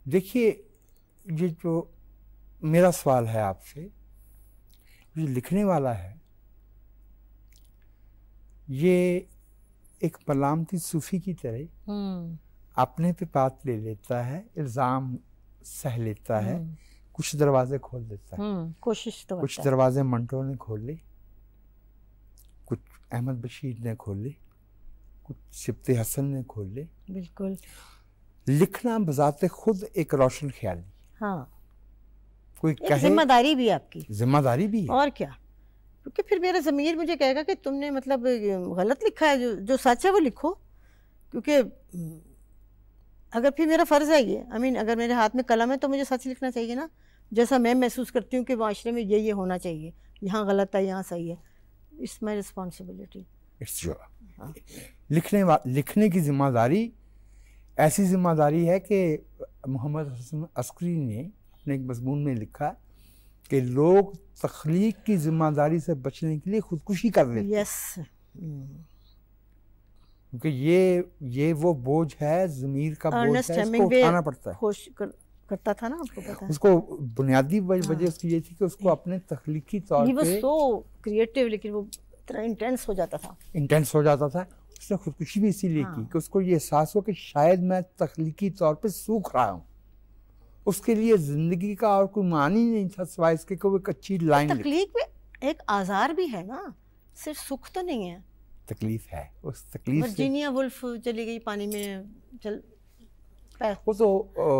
देखिए, ये जो मेरा सवाल है आपसे, जो लिखने वाला है ये एक मलामती सूफी की तरह अपने पे बात ले लेता है, इल्ज़ाम सह लेता है, कुछ दरवाजे खोल देता है। कोशिश तो कुछ दरवाजे मंटो ने खोले, कुछ अहमद बशीर ने खोले, कुछ सिब्ते हसन ने खोले। बिल्कुल। लिखना बजाते खुद एक रोशन ख्याली। हाँ, कोई कहे, जिम्मेदारी भी आपकी, जिम्मेदारी भी है। और क्या, क्योंकि फिर मेरा ज़मीर मुझे कहेगा कि तुमने मतलब गलत लिखा है, जो सच है वो लिखो। क्योंकि अगर फिर मेरा फ़र्ज़ है ये, आई मीन अगर मेरे हाथ में कलम है तो मुझे सच लिखना चाहिए ना, जैसा मैं महसूस करती हूँ कि माशरे में ये होना चाहिए, यहाँ गलत है यहाँ सही है। It's my responsibility, it's your. लिखने की जिम्मेदारी ऐसी जिम्मेदारी है कि मोहम्मद हसन अस्करी ने अपने एक मज़मून में लिखा कि लोग तख्लीक की जिम्मेदारी से बचने के लिए खुदकुशी कर लेते हैं। यस, क्योंकि ये वो बोझ है, ज़मीर का बोझ है, इसको उठाना पड़ता है। करता था ना, आपको पता है। उसको बुनियादी वजह उसकी ये थी कि उसको अपने तख्लीकी तौर पे, वो सो क्रिएटिव, लेकिन वो इतना इंटेंस हो जाता था। उसने खुदकुशी भी इसीलिए की कि उसको ये एहसास हो कि शायद मैं तख्लीकी तौर पे सूख रहा हूँ। उसके लिए जिंदगी का और कोई मानी नहीं था सिवाय इसके कि वो एक अच्छी लाइन। तकलीफ में एक आजार भी है ना, सिर्फ सुख तो नहीं है, तकलीफ है। उस तकलीफ से वर्जीनिया वुल्फ चली गई पानी में, वो तो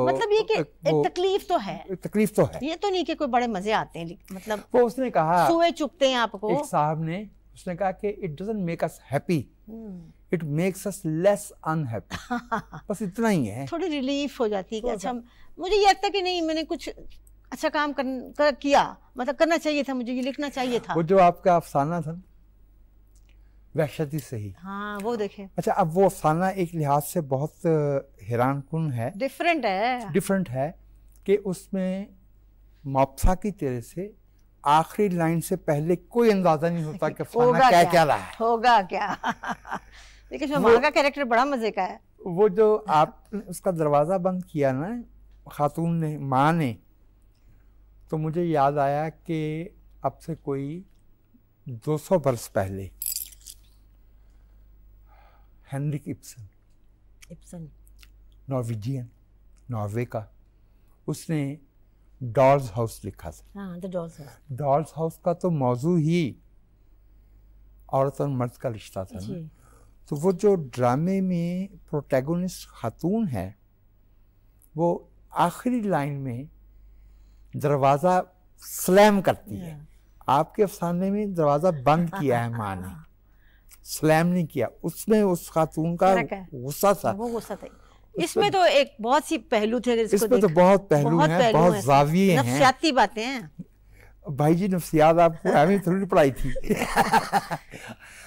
मतलब ये कि एक तकलीफ तो है। तकलीफ तो है, ये तो नहीं कि कोई बड़े मजे आते हैं। मतलब वो उसने कहा, सुए चुपते हैं आपको। एक साहब ने उसने कहा कि it doesn't make us happy, it makes us less unhappy. बस इतना ही है। थोड़ी रिलीफ हो जाती है कि अच्छा, मुझे ये लगता कि नहीं मैंने कुछ अच्छा काम किया, मतलब करना चाहिए था, मुझे ये लिखना चाहिए था। वो जो आपका अफसाना था वहशत ही सही, हाँ वो देखें। अच्छा, अब वो अफसाना एक लिहाज से बहुत हैरानकुन है, डिफरेंट है कि उसमें मॉप्सा की तरह से आखिरी लाइन से पहले कोई अंदाजा नहीं होता कि अफसाना क्या रहा है, होगा क्या। लेकिन माँ का कैरेक्टर बड़ा मजे का है। वो जो आपने उसका दरवाज़ा बंद किया ना खातून ने, माँ ने, तो मुझे याद आया कि अब से कोई 200 बरस पहले हेनरिक इब्सन नॉर्वेजियन, नॉर्वे का, उसने डॉल्स हाउस लिखा था। हाँ, the dolls house. Dolls house का तो मौजू ही औरत और मर्द का रिश्ता था ना। तो वो जो ड्रामे में प्रोटैगोनिस्ट खातून है, वो आखिरी लाइन में दरवाज़ा स्लैम करती है। आपके अफसाने में दरवाज़ा बंद किया है माँ ने, स्लैम नहीं किया, उसमें उस खातून का फर्क है। गुस्सा था। वो गुस्सा था। इसमें तो एक बहुत सी पहलू थे, अगर इसमें तो बहुत पहलू हैं, बहुत जाविये हैं, नफ्सियाती बातें हैं। भाई जी नफ्सियात आपको हमें थोड़ी पढ़ाई थी।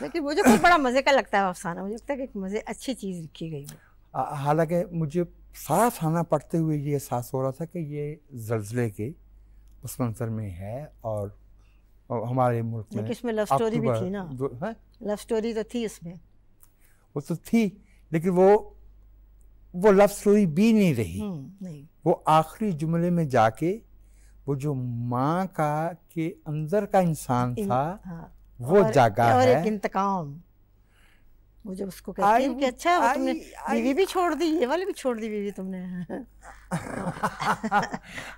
लेकिन मुझे कोई बड़ा मजे का लगता है अफसाना, मुझे लगता है कि मजे अच्छी चीज लिखी गई है। हालांकि मुझे सारा खाना पढ़ते हुए ये एहसास हो रहा था कि ये ज़लज़ले के पस मंज़र में है, और हमारे मुल्क में इसमें लव स्टोरी भी थी ना, लव स्टोरी तो थी इसमें, वो तो थी, लेकिन वो लव स्टोरी भी नहीं रही। नहीं। वो आखिरी जुमले में जाके वो जो माँ का के अंदर का इंसान था, हाँ, वो जागा और है। एक इंतकाम, वो जब उसको कहती है कि अच्छा वो तुमने बीवी भी छोड़ दी, ये वाली भी छोड़ दी बीवी तुमने।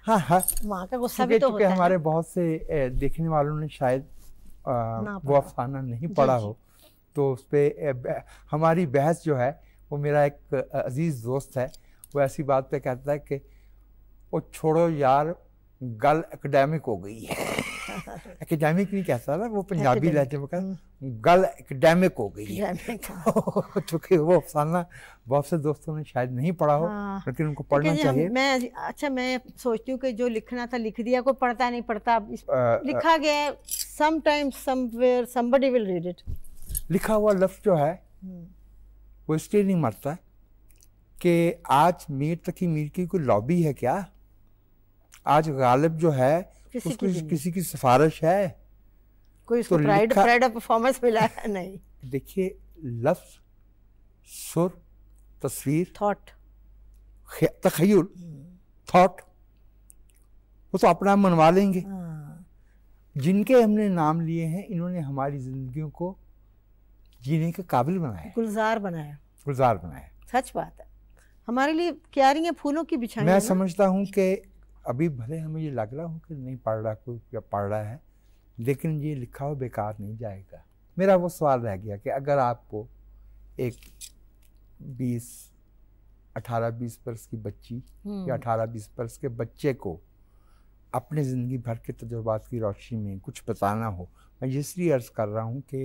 हाँ हाँ, माँ का गुस्सा भी तो होता है। हमारे बहुत से देखने वालों ने शायद वो अफसाना नहीं पढ़ा हो, तो उस पर हमारी बहस जो है, वो मेरा एक अजीज दोस्त है, वो ऐसी बात पे कहता है कि वो छोड़ो यार, गल एकेडमिक हो गई है। एकेडमिक नहीं कहता ना, वो पंजाबी लहजे में कहता, गल एकेडमिक हो गई है। चूंकि वो अफसाना बहुत से दोस्तों ने शायद नहीं पढ़ा हो, लेकिन उनको पढ़ना चाहिए। मैं सोचती हूँ कि जो लिखना था लिख दिया, कोई पढ़ता नहीं पढ़ता, लिखा गया, sometimes somewhere somebody will read it। लिखा हुआ लफ्ज जो है वो इसलिए नहीं मरता कि आज मीर तकी मीर की कोई लॉबी है क्या? आज गालिब जो है उसको किसी की सिफारिश है? कोई उसको प्राइड ऑफ परफॉर्मेंस मिला है? नहीं। देखिए, लफ्ज, सुर, तस्वीर, थॉट, तखय्युल, थॉट, वो तो अपना मनवा लेंगे। जिनके हमने नाम लिए हैं, इन्होंने हमारी जिंदगियों को जीने के काबिल बनाया, गुलजार बनाया, गुलजार बनाया। सच बात है, हमारे लिए क्यारियां फूलों की बिछाई। मैं समझता हूँ कि अभी भले हमें ये लग रहा हो कि नहीं पढ़ रहा कोई, या पढ़ रहा है, लेकिन ये लिखा हुआ बेकार नहीं जाएगा। मेरा वो सवाल रह गया कि अगर आपको एक 18-20 बरस की बच्ची या 18-20 बरस के बच्चे को अपने ज़िंदगी भर के तजुर्बात की रोशनी में कुछ बताना हो, मैं इसलिए अर्ज़ कर रहा हूँ कि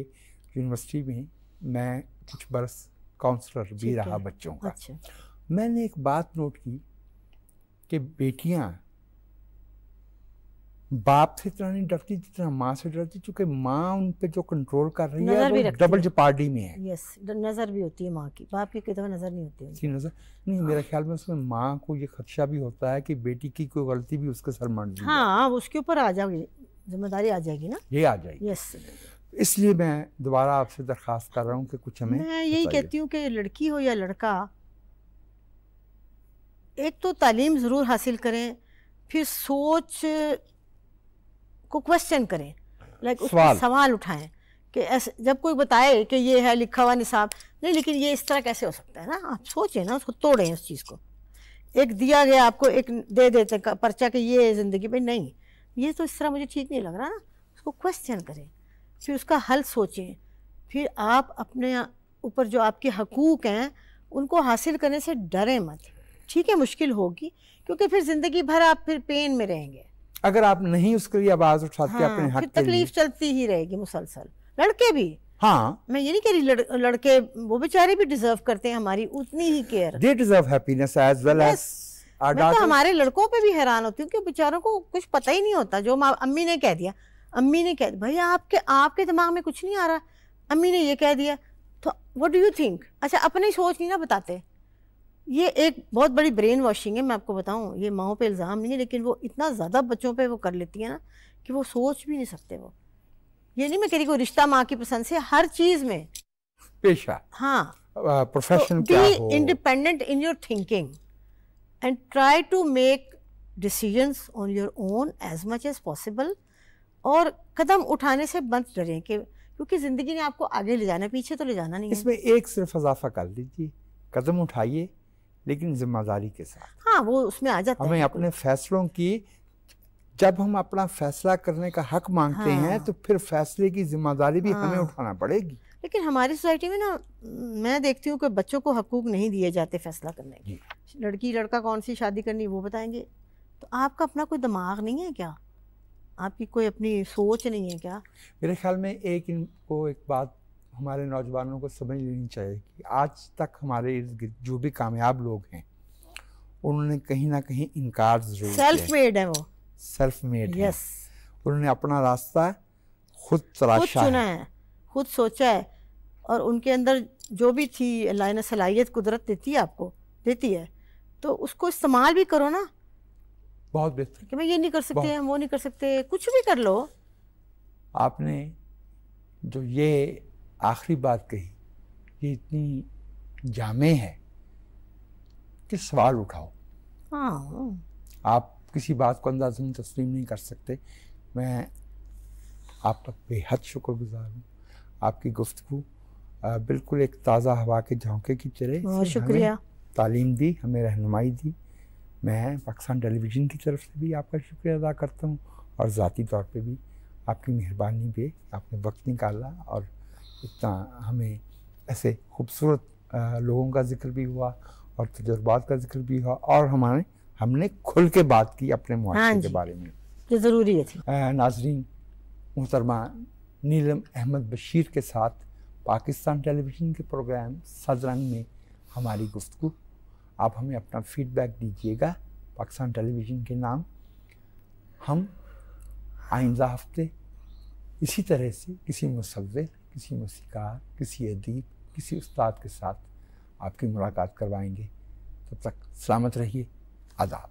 यूनिवर्सिटी में मैं कुछ बरस काउंसलर भी रहा बच्चों का। अच्छा। मैंने एक बात नोट की कि बेटियां बाप से इतना नहीं डरती जितना माँ से डरती, क्योंकि माँ उन पे जो कंट्रोल कर रही है वो डबल जेपार्डी में है। यस, नजर भी होती है माँ की, बाप की कई दफा नजर नहीं होती है। नजर नहीं, मेरे ख्याल में उसमें माँ को ये खदशा भी होता है कि बेटी की कोई गलती भी उसके सर मंड जाए। हाँ, उसके ऊपर आ जाएगी, जिम्मेदारी आ जाएगी ना, ये आ जाएगी। यस। इसलिए मैं दोबारा आपसे दरख्वास्त कर रहा हूँ कि कुछ हमें, मैं यही कहती हूँ कि लड़की हो या लड़का, एक तो तालीम ज़रूर हासिल करें, फिर सोच को क्वेश्चन करें, लाइक सवाल उठाएं कि ऐसे जब कोई बताए कि ये है लिखा हुआ निसाब, नहीं लेकिन ये इस तरह कैसे हो सकता है ना, आप सोचें ना, उसको तोड़ें उस चीज़ को। एक दिया गया आपको, एक दे देते पर्चा कि ये ज़िंदगी में, नहीं ये तो इस तरह मुझे ठीक नहीं लग रहा ना, उसको क्वेश्चन करें, फिर उसका हल सोचें, फिर आप अपने ऊपर जो आपके हकूक़ हैं उनको हासिल करने से डरें मत। ठीक है, मुश्किल होगी, क्योंकि फिर ज़िंदगी भर आप फिर पेन में रहेंगे अगर आप नहीं उसके लिए आवाज़ उठाते अपने हक के लिए। तकलीफ चलती ही रहेगी मुसलसल। लड़के भी, हाँ, मैं ये नहीं कह रही लड़के वो बेचारे भी डिजर्व करते हैं हमारी उतनी ही care. They deserve happiness as well as our daughters. मैं तो हमारे लड़कों पे भी हैरान होती हूँ कि बेचारों को कुछ पता ही नहीं होता, जो अम्मी ने कह दिया, अम्मी ने कह दिया, भैया आपके दिमाग में कुछ नहीं आ रहा, अम्मी ने ये कह दिया, तो व्हाट डू यू थिंक। अच्छा, अपनी सोच नहीं ना बताते। ये एक बहुत बड़ी ब्रेन वॉशिंग है, मैं आपको बताऊं, ये माओ पे इल्ज़ाम नहीं है, लेकिन वो इतना ज़्यादा बच्चों पे वो कर लेती है ना कि वो सोच भी नहीं सकते। वो ये नहीं मैं कह रही कोई रिश्ता माँ की पसंद से, हर चीज़ में पेशा, हाँ, प्रोफेशन क्या हो, independent in your thinking and try to make decisions on your own as much as possible, और कदम उठाने से मत डरें, क्योंकि ज़िंदगी ने आपको आगे ले जाना, पीछे तो ले जाना नहीं है। इसमें एक सिर्फ इजाफा कर लीजिए, कदम उठाइए लेकिन जिम्मेदारी के साथ। हाँ, वो उसमें आ जाता है। हमें अपने फैसलों की, जब हम अपना फैसला करने का हक मांगते हैं तो फिर फैसले की जिम्मेदारी भी हमें उठाना पड़ेगी। लेकिन हमारी सोसाइटी में ना, मैं देखती हूँ कि बच्चों को हकूक नहीं दिए जाते फैसला करने के। लड़की लड़का कौन सी शादी करनी वो बताएंगे, तो आपका अपना कोई दिमाग नहीं है क्या? आपकी कोई अपनी सोच नहीं है क्या? मेरे ख्याल में एक बात हमारे नौजवानों को समझ लेनी चाहिए कि आज तक हमारे इर्द गिर्द जो भी कामयाब लोग हैं उन्होंने कहीं ना कहीं इनकार जरूर किया। सेल्फ मेड है वो, सेल्फ मेड है। यस, उन्होंने अपना रास्ता खुद खुद तराशा चुना है। है, खुद सोचा है, और उनके अंदर जो भी थी अल्लाह ने सलाहियत कुदरत देती है, आपको देती है, तो उसको इस्तेमाल भी करो ना। बहुत बेहतर। कि मैं ये नहीं कर सकते, बहुत। हम वो नहीं कर सकते, कुछ भी कर लो। आपने जो ये आखिरी बात कही ये इतनी जामे है कि सवाल उठाओ। हाँ, आप किसी बात को अंदाज़न तस्लीम नहीं कर सकते। मैं आपका बेहद शुक्रगुजार हूँ। आपकी गुफ्तगू बिल्कुल एक ताज़ा हवा के झोंके की तरह बहुत से शुक्रिया। हमें तालीम दी, हमें रहनुमाई दी। मैं पाकिस्तान टेलीविज़न की तरफ से भी आपका शुक्रिया अदा करता हूँ और ज़ाती तौर पे भी आपकी मेहरबानी पे आपने वक्त निकाला और इतना हमें ऐसे खूबसूरत लोगों का जिक्र भी हुआ और तजुर्बात का जिक्र भी हुआ और हमने खुल के बात की अपने मुआशरे हाँ के जी, बारे में। जो ज़रूरी है थी। नाजरीन, मोहतरमा नीलम अहमद बशीर के साथ पाकिस्तान टेलीविज़न के प्रोग्राम सदरंग में हमारी गुफ्तगू। आप हमें अपना फीडबैक दीजिएगा पाकिस्तान टेलीविज़न के नाम। हम आइंदा हफ्ते इसी तरह से किसी मुसव्विर, किसी मौसीकार, किसी अदीब, किसी उस्ताद के साथ आपकी मुलाकात करवाएंगे। तब तक सलामत रहिए। आदाब।